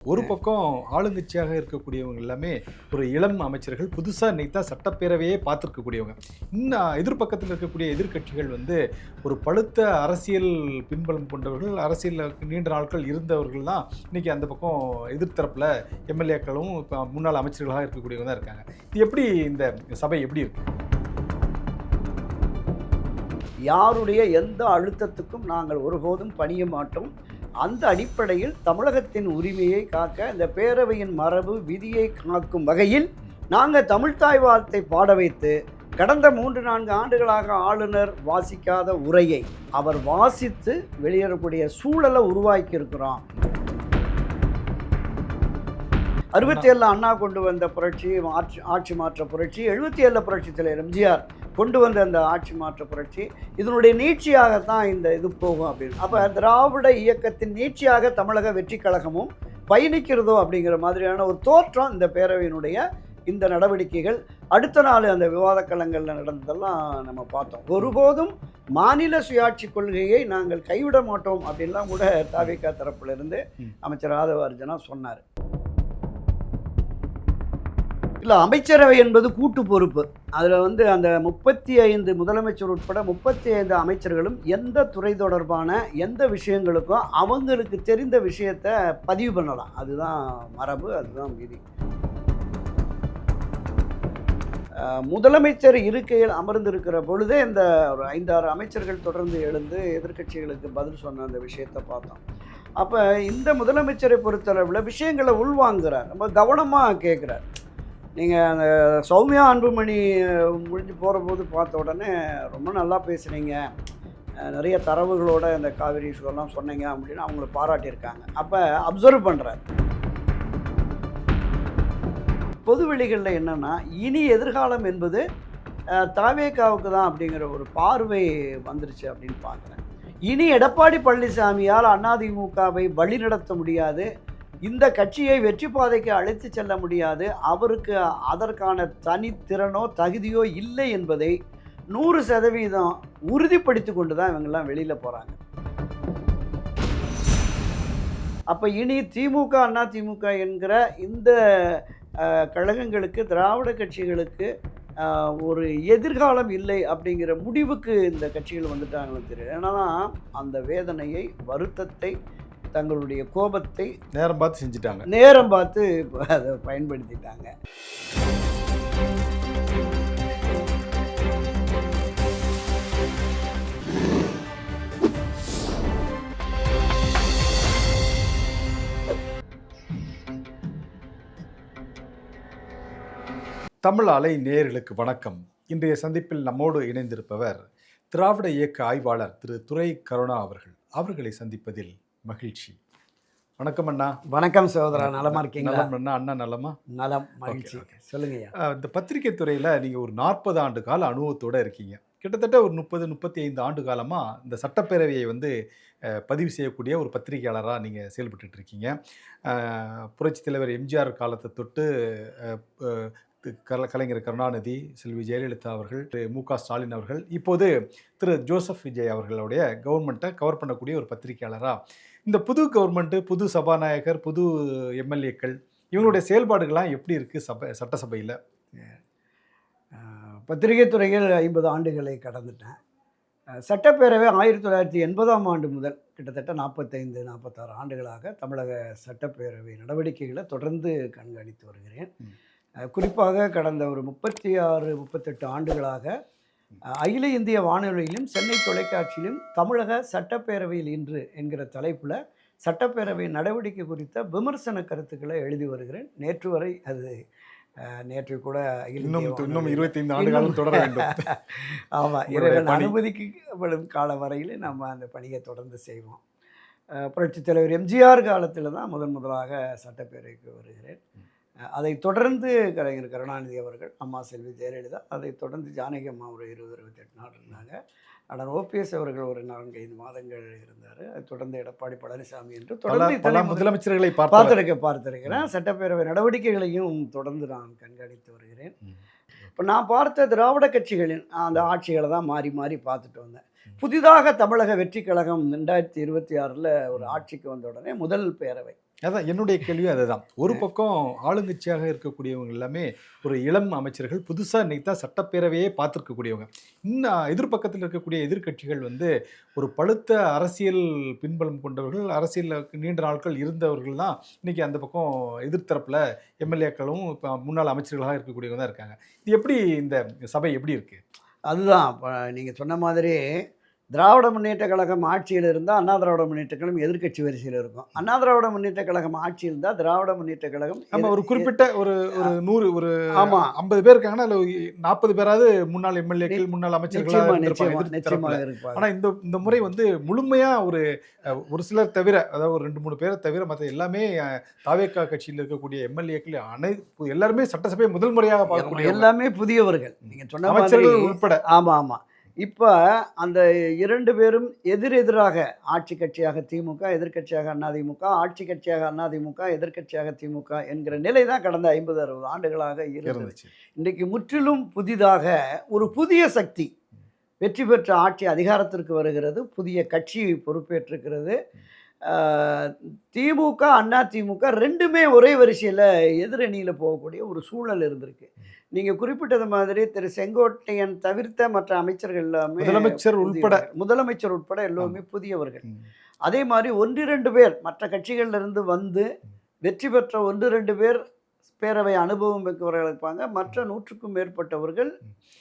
ஒரு பக்கம் ஆளுங்கட்சியாக இருக்கக்கூடியவங்க எல்லாமே ஒரு இளம் அமைச்சர்கள் புதுசாக இன்னைக்கு தான் சட்டப்பேரவையே பார்த்துருக்கக்கூடியவங்க. இன்னும் எதிர்பக்கத்தில் இருக்கக்கூடிய எதிர்க்கட்சிகள் ஒரு பழுத்த அரசியல் பின்பலம் கொண்டவர்கள், அரசியலில் நீண்ட நாட்கள் இருந்தவர்கள் தான் இன்னைக்கு அந்த பக்கம் எதிர்த்தரப்பில் எம்எல்ஏக்களும் இப்போ முன்னாள் அமைச்சர்களாக இருக்கக்கூடியவங்க தான் இருக்காங்க. இது எப்படி இந்த சபை எப்படி இருக்கு? யாருடைய எந்த அழுத்தத்துக்கும் நாங்கள் ஒருபோதும் பணிய மாட்டோம். அந்த அடிப்படையில் தமிழகத்தின் உரிமையை காக்க, இந்த பேரவையின் மரபு விதியை காக்கும் வகையில் நாங்கள் தமிழ்த்தாய் வாழ்த்தை பாட வைத்து, கடந்த 3-4 ஆண்டுகளாக ஆளுநர் வாசிக்காத உரையை அவர் வாசித்து வெளியேறக்கூடிய சூழலை உருவாக்கி இருக்கிறோம். 67 அண்ணா கொண்டு வந்த புரட்சி, ஆட்சி மாற்ற புரட்சி, 77 புரட்சி தலைவர் எம்ஜிஆர் கொண்டு வந்த அந்த ஆட்சி மாற்ற புரட்சி, இதனுடைய நீட்சியாகத்தான் இந்த இது போகும் அப்படின்னு. அப்போ திராவிட இயக்கத்தின் நீட்சியாக தமிழக வெற்றி கழகமும் பயணிக்கிறதோ அப்படிங்கிற மாதிரியான ஒரு தோற்றம் இந்த பேரவையினுடைய இந்த நடவடிக்கைகள். அடுத்த நாள் அந்த விவாத களங்களில் நடந்ததெல்லாம் நம்ம பார்த்தோம். ஒருபோதும் மாநில சுயாட்சி கொள்கையை நாங்கள் கைவிட மாட்டோம் அப்படின்லாம் கூட தவிக தரப்பிலிருந்து அமைச்சர் ஆதவ அர்ஜுனா சொன்னார். இல்லை, அமைச்சரவை என்பது கூட்டு பொறுப்பு. அதில் அந்த 35 முதலமைச்சர் உட்பட 35 அமைச்சர்களும் எந்த துறை தொடர்பான எந்த விஷயங்களுக்கும் அவங்களுக்கு தெரிந்த விஷயத்தை பதிவு பண்ணலாம். அதுதான் மரபு, அதுதான் விதி. முதலமைச்சர் இருக்கையில் அமர்ந்திருக்கிற பொழுதே இந்த ஒரு 5-6 அமைச்சர்கள் தொடர்ந்து எழுந்து எதிர்க்கட்சிகளுக்கு பதில் சொன்ன அந்த விஷயத்தை பார்த்தோம். அப்போ இந்த முதலமைச்சரை பொறுத்தளவில் விஷயங்களை உள்வாங்குகிறார், ரொம்ப கவனமாக கேட்குறார். நீங்கள் அந்த சௌமியா அன்புமணி முடிஞ்சு போகிற போது பார்த்த உடனே ரொம்ப நல்லா பேசுனீங்க, நிறைய தரவுகளோட இந்த காவிரி இஷ்யூலாம் சொன்னீங்க அப்படின்னு அவங்கள பாராட்டியிருக்காங்க. அப்போ அப்சர்வ் பண்ணுறாரு. பொதுவெளிகளில் என்னென்னா, இனி எதிர்காலம் என்பது தவேகாவுக்கு தான் அப்படிங்கிற ஒரு பார்வை வந்துருச்சு அப்படின்னு பார்க்குறேன். இனி எடப்பாடி பழனிசாமியால் அதிமுகவை வழிநடத்த முடியாது, இந்த கட்சியை வெற்றி பாதைக்கு அழைத்து செல்ல முடியாது, அவருக்கு அதற்கான தனித்திறனோ தகுதியோ இல்லை என்பதை 100% உறுதிப்படுத்தி கொண்டு தான் இவங்கெல்லாம் வெளியில் போகிறாங்க. அப்போ இனி திமுக அதிமுக என்கிற இந்த கழகங்களுக்கு, திராவிட கட்சிகளுக்கு ஒரு எதிர்காலம் இல்லை அப்படிங்கிற முடிவுக்கு இந்த கட்சிகள் வந்துட்டாங்கன்னு தெரியும். ஏன்னா அந்த வேதனையை, வருத்தத்தை, தங்களுடைய கோபத்தை நேரம் பார்த்து செஞ்சுட்டாங்க, நேரம் பார்த்து அதை பயன்படுத்திட்டாங்க. தமிழ் அலை நேயர்களுக்கு வணக்கம். இன்றைய சந்திப்பில் நம்மோடு இணைந்திருப்பவர் திராவிட இயக்க ஆய்வாளர் திரு துரை கருணா அவர்களை சந்திப்பதில் மகிழ்ச்சி. வணக்கம் அண்ணா. வணக்கம் சகோதரா, நலமா இருக்கீங்களா? அண்ணா, அண்ணா நலமா? நலம், மகிழ்ச்சி. சொல்லுங்க. இந்த பத்திரிகை துறையில் நீங்கள் ஒரு 40 ஆண்டு கால அனுபவத்தோடு இருக்கீங்க. கிட்டத்தட்ட ஒரு 30-35 ஆண்டு காலமாக இந்த சட்டப்பேரவையை பதிவு செய்யக்கூடிய ஒரு பத்திரிகையாளராக நீங்கள் செயல்பட்டு இருக்கீங்க. புரட்சித் தலைவர் எம்ஜிஆர் காலத்தை தொட்டு கலைஞர் கருணாநிதி, செல்வி ஜெயலலிதா அவர்கள், மு.க. ஸ்டாலின் அவர்கள், இப்போது திரு ஜோசப் விஜய் அவர்களுடைய கவர்மெண்ட்டை கவர் பண்ணக்கூடிய ஒரு பத்திரிகையாளராக இந்த புது கவர்மெண்ட்டு, புது சபாநாயகர், புது எம்எல்ஏக்கள் இவங்களுடைய செயல்பாடுகள்லாம் எப்படி இருக்குது சட்டசபையில்? பத்திரிகை துறையில் 50 ஆண்டுகளை கடந்துட்டேன். சட்டப்பேரவை 1980ஆம் ஆண்டு முதல் கிட்டத்தட்ட 45-46 ஆண்டுகளாக தமிழக சட்டப்பேரவை நடவடிக்கைகளை தொடர்ந்து கண்காணித்து வருகிறேன். குறிப்பாக கடந்த ஒரு 36-38 ஆண்டுகளாக அகில இந்திய வானொலியிலும் சென்னை தொலைக்காட்சியிலும் தமிழக சட்டப்பேரவையில் இன்று என்கிற தலைப்பில் சட்டப்பேரவை நடவடிக்கை குறித்த விமர்சன கருத்துக்களை எழுதி வருகிறேன். நேற்று வரை அது நேற்று கூட இன்னும் 25 ஆண்டுகளும் தொடர வேண்டும். ஆமாம், இறைவன் அனுமதிக்கப்படும் கால வரையில் நம்ம அந்த பணியை தொடர்ந்து செய்வோம். புரட்சித் தலைவர் எம்ஜிஆர் காலத்தில் தான் முதலாக சட்டப்பேரவைக்கு வருகிறேன். அதை தொடர்ந்து கலைஞர் கருணாநிதி அவர்கள், அம்மா செல்வி ஜெயலலிதா, அதை தொடர்ந்து ஜானகி அம்மா ஒரு 20-28 நாள் இருந்தாங்க. அண்ணன் ஓபிஎஸ் அவர்கள் ஒரு 4-5 மாதங்கள் இருந்தார். அதை தொடர்ந்து எடப்பாடி பழனிசாமி என்று தொடர்ந்து முதலமைச்சர்களை பார்த்திருக்கிறேன். சட்டப்பேரவை நடவடிக்கைகளையும் தொடர்ந்து நான் கண்காணித்து வருகிறேன். இப்போ நான் பார்த்த திராவிட கட்சிகளின் அந்த ஆட்சிகளை தான் மாறி மாறி பார்த்துட்டு வந்தேன். புதிதாக தமிழக வெற்றி கழகம் 2026 ஒரு ஆட்சிக்கு வந்த உடனே முதல் பேரவை அதான் என்னுடைய கேள்வியும் அதுதான். ஒரு பக்கம் ஆளுங்கட்சியாக இருக்கக்கூடியவங்க எல்லாமே ஒரு இளம் அமைச்சர்கள், புதுசா இன்னைக்கு தான் சட்டப்பேரவையே பார்த்துருக்கக்கூடியவங்க. இன்னும் எதிர்பக்கத்தில் இருக்கக்கூடிய எதிர்க்கட்சிகள் வந்து ஒரு பழுத்த அரசியல் பின்புலம் கொண்டவர்கள், அரசியல்ல நீண்ட நாட்கள் இருந்தவர்கள் தான் இன்னைக்கு அந்த பக்கம் எதிர்த்தரப்புல எம்எல்ஏக்களும், இப்ப முன்னாள் அமைச்சர்களாக இருக்கக்கூடியவங்க தான் இருக்காங்க. இது எப்படி இந்த சபை எப்படி இருக்கு? அதுதான் இப்போ நீங்கள் சொன்ன மாதிரி திராவிட முன்னேற்ற கழகம் ஆட்சியில் இருந்தால் அண்ணா திராவிட முன்னேற்ற கழகம் எதிர்க்கட்சி வரிசையில் இருக்கும். அண்ணா திராவிட முன்னேற்ற கழகம் ஆட்சியில் இருந்தால் திராவிட முன்னேற்ற கழகம் நம்ம ஒரு குறிப்பிட்ட ஒரு 100 ஒரு ஆமா 50 பேர் இருக்காங்கன்னா, அதுல 40 பேராவது முன்னாள் எம்எல்ஏக்கள், முன்னாள் அமைச்சர்களா நிச்சயமா இருந்திருப்பாங்க நிச்சயமா எதிர்த்து நிச்சயமாக தரப்புல. இருப்பாங்க. ஆனா இந்த முறை வந்து முழுமையா ஒரு சிலர் தவிர, அதாவது ஒரு 2, 3 பேரை தவிர மத்த எல்லாமே தாவேகா கட்சியில் இருக்கக்கூடிய எம்எல்ஏக்கள் எல்லாருமே சட்டசபையை முதல் முறையாக பார்க்கக்கூடிய எல்லாமே புதியவர்கள் நீங்கள் சொன்ன மாதிரி. அமைச்சர்கள் உட்பட. ஆமாம் ஆமாம். இப்போ அந்த 2 பேரும் எதிரெதிராக ஆட்சி கட்சியாக திமுக, எதிர்க்கட்சியாக அதிமுக, ஆட்சி கட்சியாக அதிமுக, எதிர்க்கட்சியாக திமுக என்கிற நிலை தான் கடந்த 50, 60 ஆண்டுகளாக இருந்துச்சு. இன்றைக்கு முற்றிலும் புதிதாக ஒரு புதிய சக்தி வெற்றி பெற்ற ஆட்சி அதிகாரத்திற்கு வருகிறது, புதிய கட்சி பொறுப்பேற்றிருக்கிறது. திமுக, அதிமுக 2மே ஒரே வரிசையில் எதிரணியில் போகக்கூடிய ஒரு சூழல் இருந்திருக்கு. நீங்கள் குறிப்பிட்டது மாதிரி திரு செங்கோட்டையன் தவிர்த்த மற்ற அமைச்சர்கள் எல்லாமே முதலமைச்சர் உட்பட எல்லோருமே புதியவர்கள். அதே மாதிரி 1-2 பேர் மற்ற கட்சிகளிலிருந்து வந்து வெற்றி பெற்ற 1-2 பேர் பேரவை அனுபவம் மிக்கவர்கள் இருப்பாங்க. மற்ற 100க்கும் மேற்பட்டவர்கள்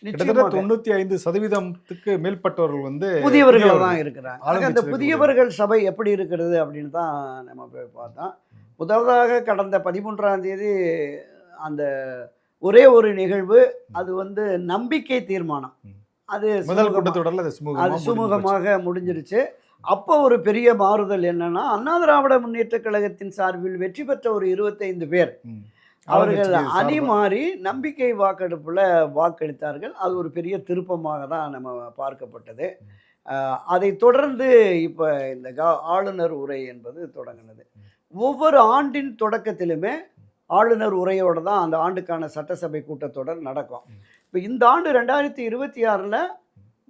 95% மேற்பட்டவர்கள் வந்து புதியவர்கள் தான் இருக்கிறாங்க. அந்த புதியவர்கள் சபை எப்படி இருக்கிறது அப்படின்னு தான் நம்ம போய் பார்த்தோம். முதலாவதாக கடந்த 13ஆம் தேதி அந்த ஒரே ஒரு நிகழ்வு, அது வந்து நம்பிக்கை தீர்மானம். அது முதல் கூட்டத்தொடர்ல அது சுமூகமாக முடிஞ்சிருச்சு. அப்போ ஒரு பெரிய மாறுதல் என்னன்னா, அண்ணா திராவிட முன்னேற்ற கழகத்தின் சார்பில் வெற்றி பெற்ற ஒரு 25 பேர் அவர்கள் அணி மாறி நம்பிக்கை வாக்கெடுப்புல வாக்களித்தார்கள். அது ஒரு பெரிய திருப்பமாக தான் நம்ம பார்க்கப்பட்டது. அதை தொடர்ந்து இப்போ இந்த ஆளுநர் உரை என்பது தொடங்கினது. ஒவ்வொரு ஆண்டின் தொடக்கத்திலுமே ஆளுநர் உரையோடு தான் அந்த ஆண்டுக்கான சட்டசபை கூட்டத்தொடர் நடக்கும். இப்போ இந்த ஆண்டு 2026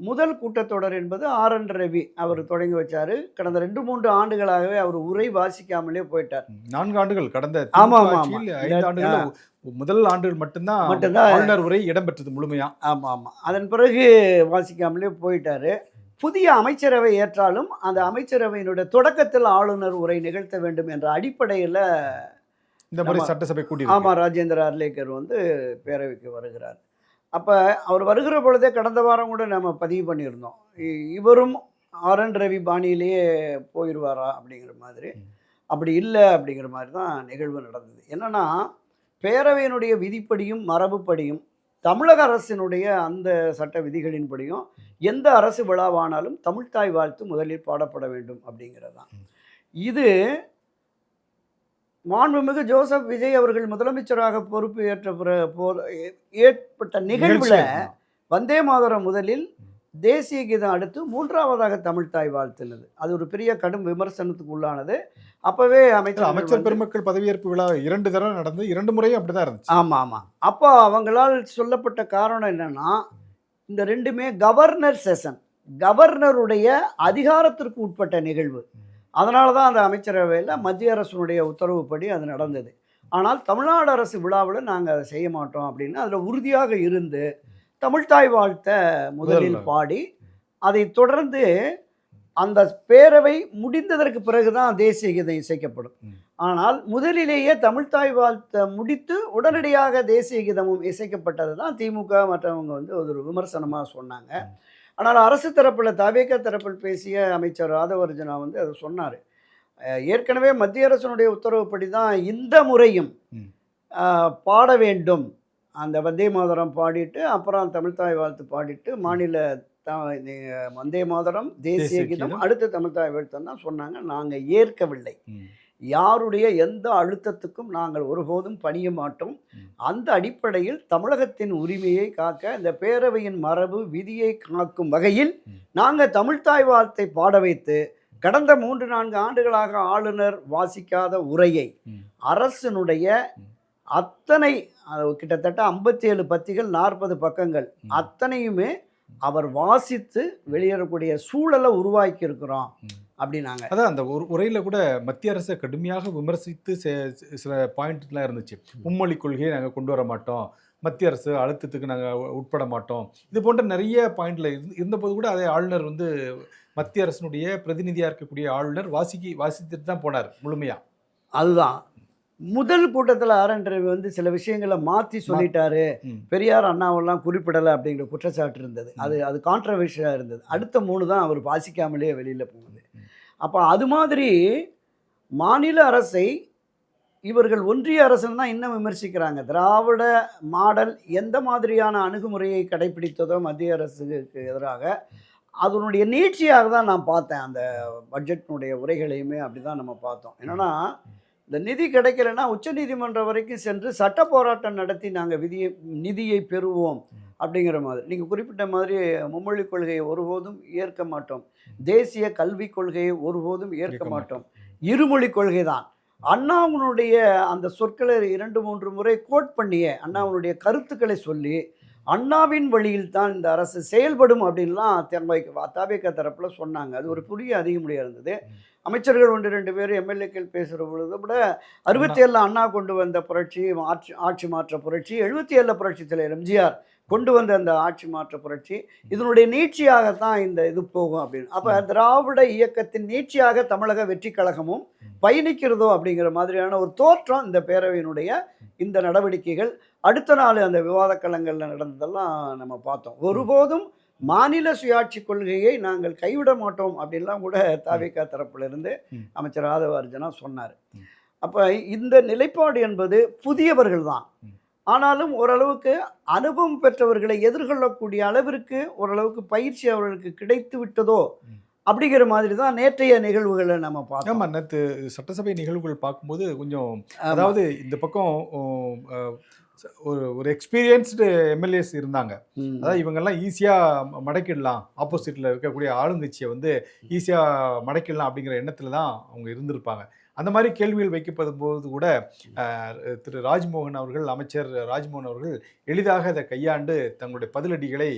முதல் கூட்டத்தொடர் என்பது RN ரவி அவர் தொடங்கி வச்சாரு. கடந்த 2-3 ஆண்டுகளாகவே அவர் உரை வாசிக்காமலே போயிட்டார். 4 ஆண்டுகள் கடந்த 5 ஆண்டுகள் முதல் ஆண்டுகள் மட்டும்தான் ஆளுநர் உரை இடம்பெற்றது முழுமையா. ஆமாம். அதன் பிறகு வாசிக்காமலே போயிட்டாரு. புதிய அமைச்சரவை ஏற்றாலும் அந்த அமைச்சரவையினுடைய தொடக்கத்தில் ஆளுநர் உரை நிகழ்த்த வேண்டும் என்ற அடிப்படையில் இந்த முறை சட்டசபை கூடி. ராஜேந்திர அர்லேக்கர் வந்து பேரவைக்கு வருகிறார். அப்போ அவர் வருகிற பொழுதே கடந்த வாரம் கூட நம்ம பதிவு பண்ணியிருந்தோம், இவரும் RN ரவி பாணியிலேயே போயிடுவாரா அப்படிங்கிற மாதிரி. அப்படி இல்லை அப்படிங்கிற மாதிரி தான் நிகழ்வு நடந்தது. என்னன்னா, பேரவையினுடைய விதிப்படியும் மரபுப்படியும் தமிழக அரசினுடைய அந்த சட்ட விதிகளின்படியும் எந்த அரசு விழாவானாலும் தமிழ்த்தாய் வாழ்த்து முதலில் பாடப்பட வேண்டும் அப்படிங்கிறது தான். இது மாண்புமிகு ஜோசப் விஜய் அவர்கள் முதலமைச்சராக பொறுப்பு ஏற்பட்ட நிகழ்வில் வந்தே மாதரம் முதலில் தேசிய கீதம் அடுத்து 3ஆவதாக தமிழ்த்தாய் வாழ்த்துனது. அது ஒரு பெரிய கடும் விமர்சனத்துக்கு உள்ளானது. அப்பவே அமைச்சர் பெருமக்கள் பதவியேற்பு விழா 2 தடவை நடந்து 2 முறையும் அப்படிதான் இருந்துச்சு. ஆமாம். அப்போ அவங்களால் சொல்லப்பட்ட காரணம் என்னன்னா, இந்த 2மே கவர்னர் செஷன், கவர்னருடைய அதிகாரத்திற்கு உட்பட்ட நிகழ்வு. அதனால தான் அந்த அமைச்சரவையில் மத்திய அரசுடைய உத்தரவுப்படி அது நடந்தது. ஆனால் தமிழ்நாடு அரசு விழாவில் நாங்கள் அதை செய்ய மாட்டோம் அப்படின்னு அதில் உறுதியாக இருந்து தமிழ்த்தாய் வாழ்த்த முதலில் பாடி, அதை தொடர்ந்து அந்த பேரவை முடிந்ததற்கு பிறகு தான் தேசிய கீதம் இசைக்கப்படும். ஆனால் முதலிலேயே தமிழ்த்தாய் வாழ்த்த முடித்து உடனடியாக தேசிய கீதமும் இசைக்கப்பட்டது தான் திமுக மற்றவங்க வந்து ஒரு விமர்சனமாக சொன்னாங்க. ஆனால் அரசு தரப்பில் தாவேகா தரப்பில் பேசிய அமைச்சர் ராதவர்ஜனா வந்து அதை சொன்னார். ஏற்கனவே மத்திய அரசினுடைய உத்தரவுப்படி தான் இந்த முறையும் பாட வேண்டும். அந்த வந்தே மாதரம் பாடிட்டு அப்புறம் தமிழ்த்தாய் வாழ்த்து பாடிட்டு மாநில வந்தே மாதரம் தேசிய கீதம் அடுத்து தமிழ்த்தாய் வாழ்த்து தான் சொன்னாங்க. நாங்கள் ஏற்கவில்லை. யாருடைய எந்த அழுத்தத்துக்கும் நாங்கள் ஒருபோதும் பணிய மாட்டோம். அந்த அடிப்படையில் தமிழகத்தின் உரிமையை காக்க, இந்த பேரவையின் மரபு விதியை காக்கும் வகையில் நாங்கள் தமிழ்த்தாய் வாழ்த்தை பாட வைத்து, கடந்த 3-4 ஆண்டுகளாக ஆளுநர் வாசிக்காத உரையை அரசினுடைய அத்தனை கிட்டத்தட்ட 57 பத்திகள் 40 பக்கங்கள் அத்தனையுமே அவர் வாசித்து வெளியேறக்கூடிய சூழலை உருவாக்கி இருக்கிறோம் அப்படின்னாங்க. அதான் அந்த ஒரு உரையில கூட மத்திய அரசை கடுமையாக விமர்சித்து சில பாயிண்ட்லாம் இருந்துச்சு. மும்மொழி கொள்கையை நாங்க கொண்டு வர மாட்டோம். மத்திய அரசு அழுத்தத்துக்கு நாங்க உட்பட மாட்டோம். இது போன்ற நிறைய பாயிண்ட்ல இருந்தபோது கூட அதே ஆளுநர் வந்து மத்திய அரசினுடைய பிரதிநிதியா இருக்கக்கூடிய ஆளுநர் வாசித்துட்டு தான் போனார் முழுமையா. அதுதான். முதல் கூட்டத்துல ரவி வந்து சில விஷயங்கள மாத்தி சொல்லிட்டாரு. ம். பெரியார், அண்ணாவெல்லாம் குறிப்பிடல அப்படிங்கிற குற்றச்சாட்டு இருந்தது. அது கான்ட்ரோவர்ஷியலா இருந்தது. அடுத்த 3 தான் அவர் வாசிக்காமலே வெளியில போனது. அப்ப அது மாதிரி மாநில அரசை இவர்கள் ஒன்றிய அரசுன்னு தான் இன்னும் விமர்சிக்கிறாங்க. திராவிட மாடல் எந்த மாதிரியான அணுகுமுறையை கடைப்பிடித்ததோ மத்திய அரசுக்கு எதிராக, அதனுடைய நீட்சியாக தான் நான் பார்த்தேன். அந்த பட்ஜெட்டினுடைய உரைகளையுமே அப்படிதான் நம்ம பார்த்தோம். என்னன்னா, இந்த நிதி கிடைக்கலன்னா உச்சநீதிமன்றம் வரைக்கும் சென்று சட்ட போராட்டம் நடத்தி நாங்கள் நிதியை பெறுவோம் அப்படிங்கிற மாதிரி. நீங்கள் குறிப்பிட்ட மாதிரி மும்மொழிக் கொள்கையை ஒருபோதும் ஏற்க மாட்டோம். தேசிய கல்விக் கொள்கையை ஒருபோதும் ஏற்க மாட்டோம். இருமொழிக் கொள்கை தான். அண்ணாவினுடைய அந்த சொற்களை 2, 3 முறை கோட் பண்ணியே அண்ணாவினுடைய கருத்துக்களை சொல்லி அண்ணாவின் வழியில் தான் இந்த அரசு செயல்படும் அப்படின்லாம் தபிக தரப்பில் சொன்னாங்க. அது ஒரு புதிய அதிகமுறையாக இருந்தது. அமைச்சர்கள் 1, 2 பேர் எம்எல்ஏக்கள் பேசுகிற பொழுது கூட 67 அண்ணா கொண்டு வந்த புரட்சி, ஆட்சி மாற்ற புரட்சி, 77 புரட்சி தலைவர் எம்ஜிஆர் கொண்டு வந்த அந்த ஆட்சி மாற்ற புரட்சி, இதனுடைய நீட்சியாகத்தான் இந்த இது போகும் அப்படின்னு. அப்போ திராவிட இயக்கத்தின் நீட்சியாக தமிழக வெற்றி கழகமும் பயணிக்கிறதோ அப்படிங்கிற மாதிரியான ஒரு தோற்றம் இந்த பேரவையினுடைய இந்த நடவடிக்கைகள். அடுத்த நாள் அந்த விவாத களங்களில் நடந்ததெல்லாம் நம்ம பார்த்தோம். ஒருபோதும் மாநில சுயாட்சி கொள்கையை நாங்கள் கைவிட மாட்டோம் அப்படின்லாம் கூட தவிக தரப்பிலிருந்து அமைச்சர் ஆதவ அர்ஜுனா சொன்னார். அப்போ இந்த நிலைப்பாடு என்பது புதியவர்கள் தான். ஆனாலும் ஓரளவுக்கு அனுபவம் பெற்றவர்களை எதிர்கொள்ளக்கூடிய அளவிற்கு ஓரளவுக்கு பயிற்சி அவர்களுக்கு கிடைத்து விட்டதோ அப்படிங்கிற மாதிரி தான் நேற்றைய நிகழ்வுகளை நம்ம பார்த்தோம். ஆமா, நேற்று சட்டசபை நிகழ்வுகள் பார்க்கும்போது கொஞ்சம், அதாவது இந்த பக்கம் ஒரு எக்ஸ்பீரியன்ஸ்டு எம்எல்ஏஸ் இருந்தாங்க. அதாவது இவங்கெல்லாம் ஈஸியாக மடக்கிடலாம், ஆப்போசிட்டில் இருக்கக்கூடிய ஆளுங்கட்சியை வந்து ஈஸியாக மடக்கிடலாம் அப்படிங்கிற எண்ணத்தில் தான் அவங்க இருந்திருப்பாங்க. அந்த மாதிரி கேள்விகள் வைக்கப்படும் போது கூட திரு ராஜ்மோகன் அவர்கள், அமைச்சர் ராஜ்மோகன் அவர்கள் எளிதாக அதை கையாண்டு தங்களுடைய பதிலடிகளை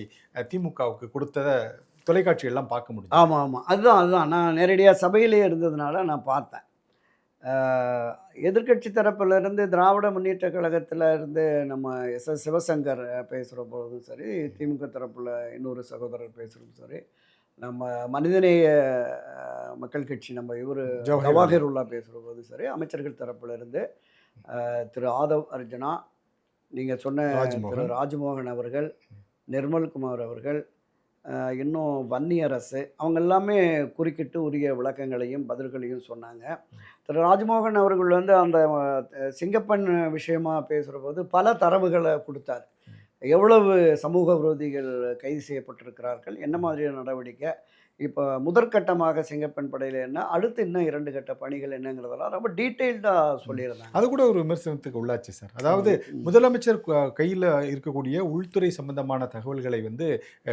திமுகவுக்கு கொடுத்ததை தொலைக்காட்சியெல்லாம் பார்க்க முடியும். ஆமாம், அதுதான் நான் நேரடியாக சபையிலே இருந்ததுனால நான் பார்த்தேன். எதிர்க்கட்சி தரப்பிலிருந்து திராவிட முன்னேற்ற கழகத்தில் இருந்து நம்ம சிவசங்கர் பேசுகிற பொழுதும் சரி, திமுக தரப்பில் இன்னொரு சகோதரர் பேசுகிறதும் சரி, நம்ம மனிதநேய மக்கள் கட்சி நம்ம இவர் ஜவாஹிருல்லா பேசுகிற போதும் சரி, அமைச்சர்கள் தரப்பிலிருந்து திரு ஆதவ் அர்ஜுனா, நீங்கள் சொன்ன திரு ராஜ்மோகன் அவர்கள், நிர்மல்குமார் அவர்கள், இன்னும் வன்னியரசு, அவங்க எல்லாமே குறுக்கிட்டு உரிய விளக்கங்களையும் பதில்களையும் சொன்னாங்க. திரு ராஜ்மோகன் அவர்கள் வந்து அந்த சிங்கப்பெண் விஷயமா பேசுகிற போது பல தரவுகளை கொடுத்தார். எவ்வளவு சமூக விரோதிகள் கைது செய்யப்பட்டிருக்கிறார்கள், என்ன மாதிரியான நடவடிக்கை, இப்போ முதற்கட்டமாக சிங்கப்பெண் படையில் என்ன, அடுத்து இன்னும் 2 கட்ட பணிகள் என்னங்கிறதெல்லாம் ரொம்ப டீட்டெயில்டாக சொல்லியிருந்தாங்க. அது கூட ஒரு விமர்சனத்துக்கு உள்ளாச்சு சார். அதாவது முதலமைச்சர் கையில் இருக்கக்கூடிய உள்துறை சம்பந்தமான தகவல்களை வந்து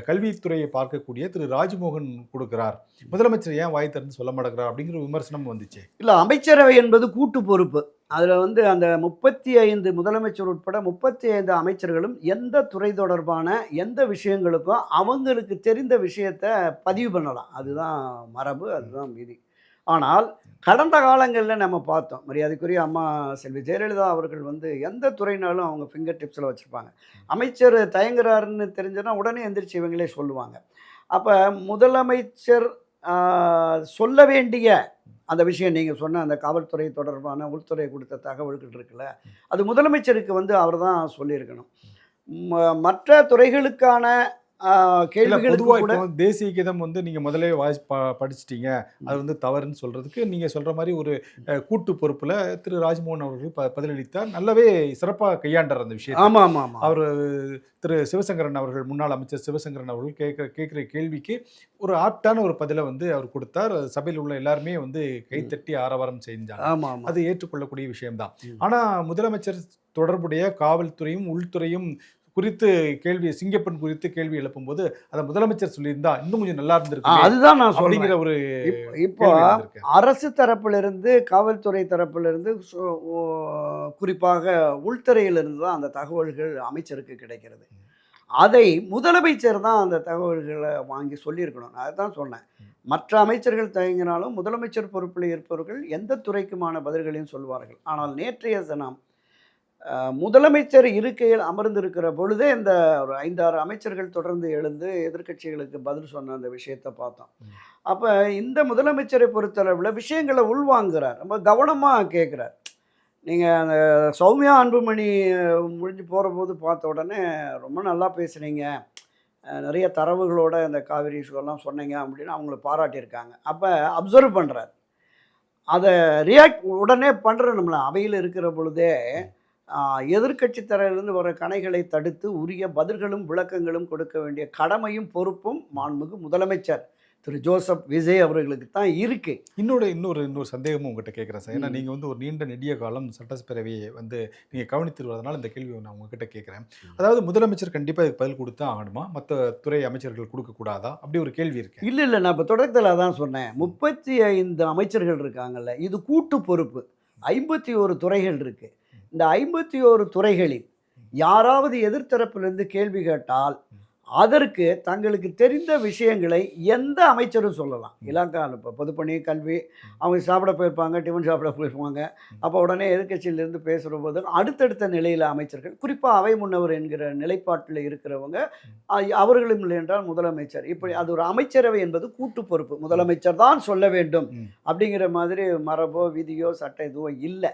கல்வித்துறையை பார்க்கக்கூடிய திரு ராஜ்மோகன் கொடுக்கிறார், முதலமைச்சர் ஏன் வாய் திறந்து சொல்ல மாட்டேங்கிறார் அப்படிங்கிற விமர்சனம் வந்துச்சு. இல்லை, அமைச்சரவை என்பது கூட்டு பொறுப்பு. அதில் வந்து அந்த 35 முதலமைச்சர் உட்பட 35 அமைச்சர்களும் எந்த துறை தொடர்பான எந்த விஷயங்களுக்கும் அவங்களுக்கு தெரிந்த விஷயத்தை பதிவு பண்ணலாம். அதுதான் மரபு, அதுதான் விதி. ஆனால் கடந்த காலங்களில் நம்ம பார்த்தோம், மரியாதைக்குரிய அம்மா செல்வி ஜெயலலிதா அவர்கள் வந்து எந்த துறைனாலும் அவங்க ஃபிங்கர் டிப்ஸில் வச்சுருப்பாங்க. அமைச்சர் தயங்குறாருன்னு தெரிஞ்சனா உடனே எந்திரிச்சு இவங்களே சொல்லுவாங்க. அப்போ முதலமைச்சர் சொல்ல வேண்டிய அந்த விஷயம், நீங்கள் சொன்ன அந்த காவல்துறை தொடர்பான உள்துறை கொடுத்த தகவல்கள் இருக்குல்ல, அது முதலமைச்சருக்கு வந்து அவர் தான் சொல்லியிருக்கணும். மற்ற துறைகளுக்கான கேள்விகளுக்கு கூட தேசிய கீதம் வந்து நீங்கள் முதலே படிச்சிட்டீங்க, அது வந்து தவறுன்னு சொல்கிறதுக்கு நீங்கள் சொல்கிற மாதிரி ஒரு கூட்டு பொறுப்பில் திரு ராஜ்மோகன் அவர்கள் பதிலளித்தார். நல்லாவே சிறப்பாக கையாண்டார் அந்த விஷயம். ஆமாம், அவர் திரு சிவசங்கரன் அவர்கள், முன்னாள் அமைச்சர் சிவசங்கரன் அவர்கள் கேட்குற கேள்விக்கு ஒரு ஆப்டான ஒரு பதிலை வந்து அவர் கொடுத்தார். சபையில் உள்ள எல்லாருமே வந்து கைத்தட்டி ஆரவாரம் செஞ்சாங்க. அது ஏற்றுக்கொள்ளக்கூடிய விஷயம்தான். ஆனால் முதலமைச்சர் தொடர்புடைய காவல்துறையும் உள்துறையும் குறித்து சிங்கப்பெண் குறித்து கேள்வி எழுப்பும் போது அதை முதலமைச்சர் சொல்லியிருந்தா இன்னும் கொஞ்சம் நல்லா இருந்திருக்கு. அதுதான் நான் சொல்லிங்கிற ஒரு இப்போ அரசு தரப்பிலிருந்து காவல்துறை தரப்பிலிருந்து குறிப்பாக உள்துறையிலிருந்து தான் அந்த தகவல்கள் அமைச்சருக்கு கிடைக்கிறது. அதை முதலமைச்சர் தான் அந்த தகவல்களை வாங்கி சொல்லியிருக்கணும். நான் அதுதான் சொன்னேன். மற்ற அமைச்சர்கள் தயங்கினாலும் முதலமைச்சர் பொறுப்பில் இருப்பவர்கள் எந்த துறைக்குமான பதில்களையும் சொல்வார்கள். ஆனால் நேற்றைய தினம் முதலமைச்சர் இருக்கையில் அமர்ந்திருக்கிற பொழுதே இந்த ஒரு 5, 6 அமைச்சர்கள் தொடர்ந்து எழுந்து எதிர்க்கட்சிகளுக்கு பதில் சொன்ன அந்த விஷயத்தை பார்த்தோம். அப்போ இந்த முதலமைச்சரை பொறுத்தளவில் விஷயங்களை உள்வாங்குறார், ரொம்ப கவனமாக கேட்குறார். நீங்கள் அந்த சௌமியா அன்புமணி முடிஞ்சு போகிற போது பார்த்த உடனே ரொம்ப நல்லா பேசுனீங்க, நிறைய தரவுகளோட இந்த காவிரி இஷ்யூலாம் சொன்னீங்க அப்படின்னு அவங்கள பாராட்டியிருக்காங்க. அப்போ அப்சர்வ் பண்ணுறார், அதை ரியாக்ட் உடனே பண்ணுற நம்மளை அவையில் இருக்கிற பொழுதே எதிர்க்கட்சி தரப்பிலிருந்து வர கணைகளை தடுத்து உரிய பதில்களும் விளக்கங்களும் கொடுக்க வேண்டிய கடமையும் பொறுப்பும் மாண்புமிகு முதலமைச்சர் திரு ஜோசப் விஜய் அவர்களுக்கு தான் இருக்கு. இன்னொரு சந்தேகமும் உங்ககிட்ட கேட்குறேன் சார். ஏன்னா நீங்கள் வந்து ஒரு நீண்ட நெடிய காலம் சட்டப்பேரவையை வந்து நீங்கள் கவனித்து வருவதனால இந்த கேள்வியை நான் உங்ககிட்ட கேட்குறேன். அதாவது முதலமைச்சர் கண்டிப்பாக இதுக்கு பதில் கொடுத்தா ஆகணுமா, மற்ற துறை அமைச்சர்கள் கொடுக்கக்கூடாதா, அப்படி ஒரு கேள்வி இருக்கு. இல்லை நான் இப்போ தொடக்கத்தில் அதான் சொன்னேன். 35 அமைச்சர்கள் இருக்காங்கல்ல, இது கூட்டு பொறுப்பு. 51 துறைகள் இருக்கு. இந்த 51 துறைகளில் யாராவது எதிர்த்தரப்பிலிருந்து கேள்வி கேட்டால் அதற்கு தங்களுக்கு தெரிந்த விஷயங்களை எந்த அமைச்சரும் சொல்லலாம். இலாக்கா இப்போ பொதுப்பணி, கல்வி, அவங்க சாப்பிட போயிருப்பாங்க, டிஃபன் சாப்பிட போயிருப்பாங்க. அப்போ உடனே எதிர்க்கட்சியிலேருந்து பேசுகிற போது அடுத்தடுத்த நிலையில் அமைச்சர்கள், குறிப்பாக அவை முன்னவர் என்கிற நிலைப்பாட்டில் இருக்கிறவங்க, அவர்களும் இல்லை என்றால் முதலமைச்சர், இப்படி அது ஒரு அமைச்சரவை என்பது கூட்டு பொறுப்பு. முதலமைச்சர் தான் சொல்ல வேண்டும் அப்படிங்கிற மாதிரி மரபோ விதியோ சட்டம் எதுவும் இல்லை.